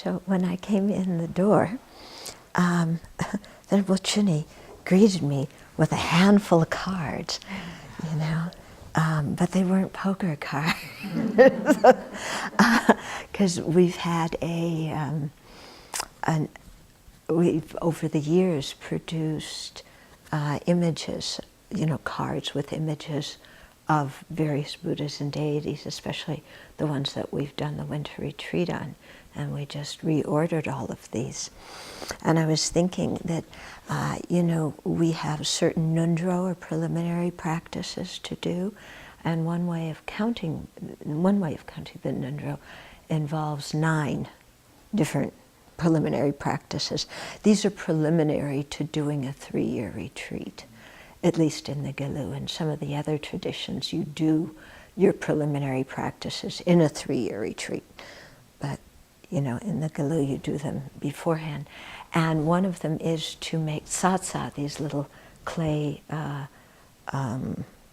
So when I came in the door, Venerable Chuni greeted me with a handful of cards, you know, but they weren't poker cards. Because we've had we've over the years produced images, you know, cards with images of various Buddhas and deities, especially the ones that we've done the winter retreat on. And we just reordered all of these. And I was thinking that, you know, we have certain nundro or preliminary practices to do. And one way of counting the nundro involves 9 different preliminary practices. These are preliminary to doing a 3-year retreat, at least in the Gelu. And some of the other traditions, you do your preliminary practices in a 3-year retreat. But, you know, in the Gelu, you do them beforehand. And one of them is to make satsa, these little clay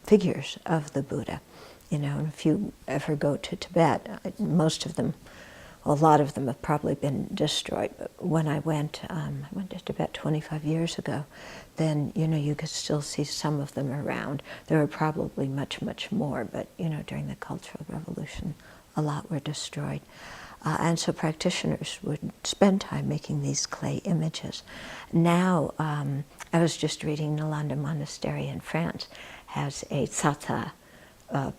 figures of the Buddha. You know, and if you ever go to Tibet, most of them, a lot of them have probably been destroyed. But when I went to Tibet 25 years ago, then, you know, you could still see some of them around. There were probably much, much more, but, you know, during the Cultural Revolution, a lot were destroyed. And so practitioners would spend time making these clay images. Now, I was just reading Nalanda Monastery in France has a tsata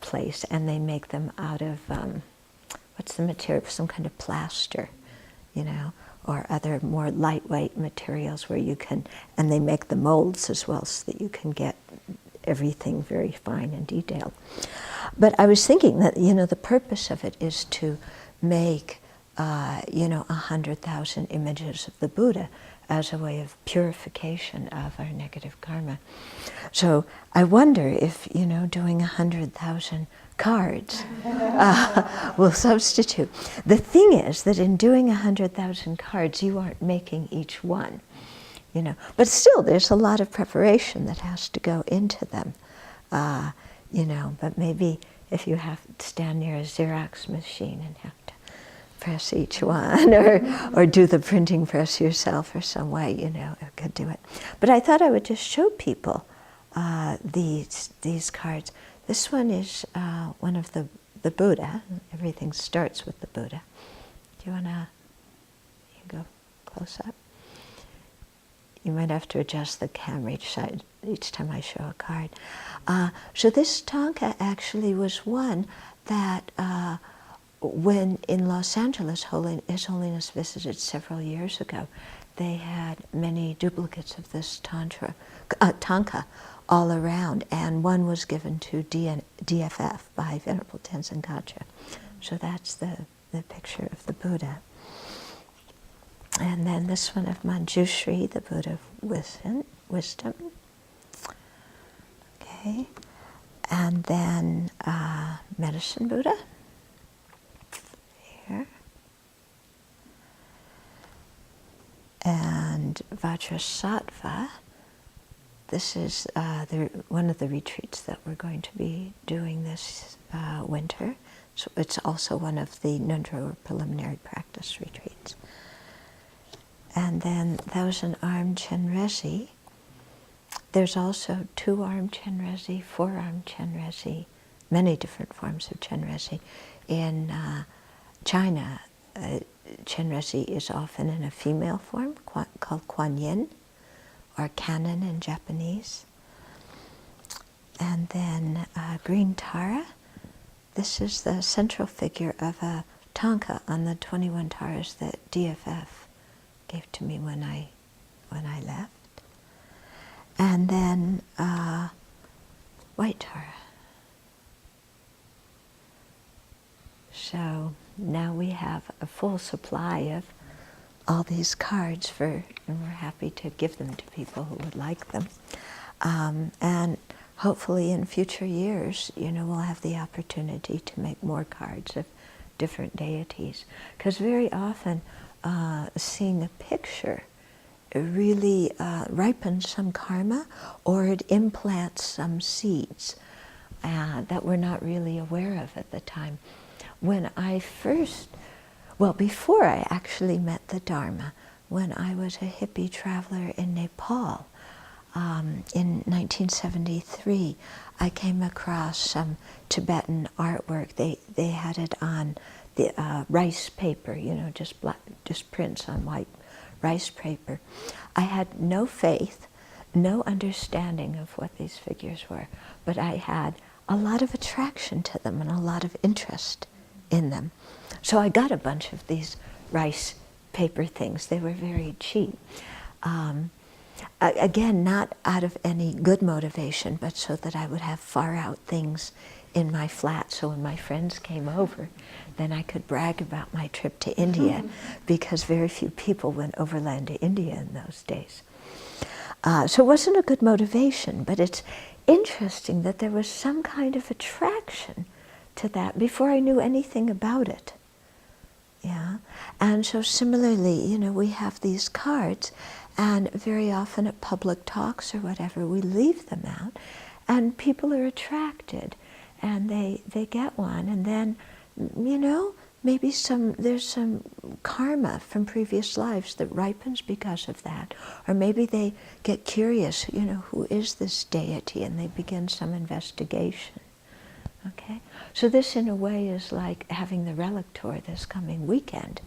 place, and they make them out of, what's the material? Some kind of plaster, you know, or other more lightweight materials where you can, and they make the molds as well so that you can get everything very fine and detailed. But I was thinking that, you know, the purpose of it is to make, you know, 100,000 images of the Buddha as a way of purification of our negative karma. So I wonder if, you know, doing 100,000 cards will substitute. The thing is that in doing 100,000 cards, you aren't making each one, you know. But still, there's a lot of preparation that has to go into them, you know. But maybe if you have to stand near a Xerox machine and have to press each one, or do the printing press yourself or some way, you know, it could do it. But I thought I would just show people these cards. This one is one of the Buddha. Everything starts with the Buddha. Do you want to go close up? You might have to adjust the camera each time I show a card. So this tanka actually was one that when in Los Angeles, His Holiness visited several years ago, they had many duplicates of this tanka all around, and one was given to DFF by Venerable Tenzin Gacha. So that's the picture of the Buddha. And then this one of Manjushri, the Buddha of wisdom. Okay. And then Medicine Buddha. Here. And Vajrasattva. This is one of the retreats that we're going to be doing this winter. So it's also one of the Nundro or preliminary practice retreats. And then Thousand Armed Chenrezig. There's also 2-armed Chenrezig, 4-armed Chenrezig, many different forms of Chenrezig. In China, Chenrezig is often in a female form called Kuan Yin, or Canon in Japanese. And then Green Tara. This is the central figure of a tanka on the 21 taras that DFF gave to me when I left. And then White Tara. So now we have a full supply of all these cards and we're happy to give them to people who would like them. And hopefully in future years, you know, we'll have the opportunity to make more cards of different deities. Because very often seeing a picture really ripens some karma, or it implants some seeds that we're not really aware of at the time. When Well, before I actually met the Dharma, when I was a hippie traveler in Nepal, in 1973, I came across some Tibetan artwork. They had it on the rice paper, you know, just prints on white rice paper. I had no faith, no understanding of what these figures were, but I had a lot of attraction to them and a lot of interest in them. So I got a bunch of these rice paper things. They were very cheap. Again, not out of any good motivation, but so that I would have far out things in my flat, so when my friends came over, then I could brag about my trip to India, because very few people went overland to India in those days. So it wasn't a good motivation, but it's interesting that there was some kind of attraction to that before I knew anything about it. Yeah, and so similarly, you know, we have these cards, and very often at public talks or whatever, we leave them out, and people are attracted, and they get one, and then, you know, maybe there's some karma from previous lives that ripens because of that, or maybe they get curious, you know, who is this deity, and they begin some investigation. Okay, so this in a way is like having the relic tour this coming weekend.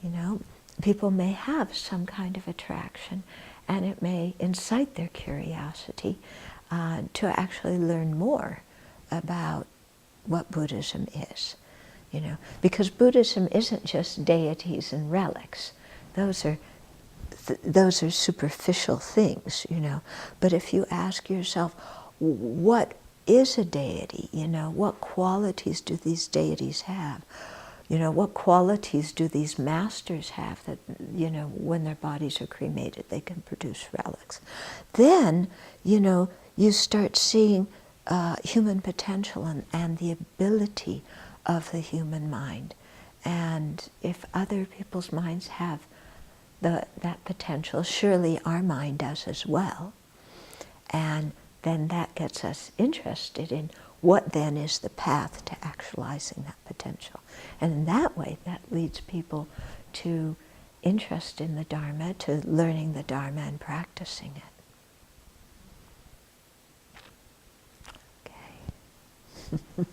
You know, people may have some kind of attraction, and it may incite their curiosity to actually learn more about what Buddhism is. You know, because Buddhism isn't just deities and relics; those are superficial things. You know, but if you ask yourself, what is a deity? You know, what qualities do these deities have? You know, what qualities do these masters have that, you know, when their bodies are cremated, they can produce relics? Then, you know, you start seeing human potential and the ability of the human mind. And if other people's minds have that potential, surely our mind does as well. And then that gets us interested in what then is the path to actualizing that potential. And in that way, that leads people to interest in the Dharma, to learning the Dharma and practicing it. Okay.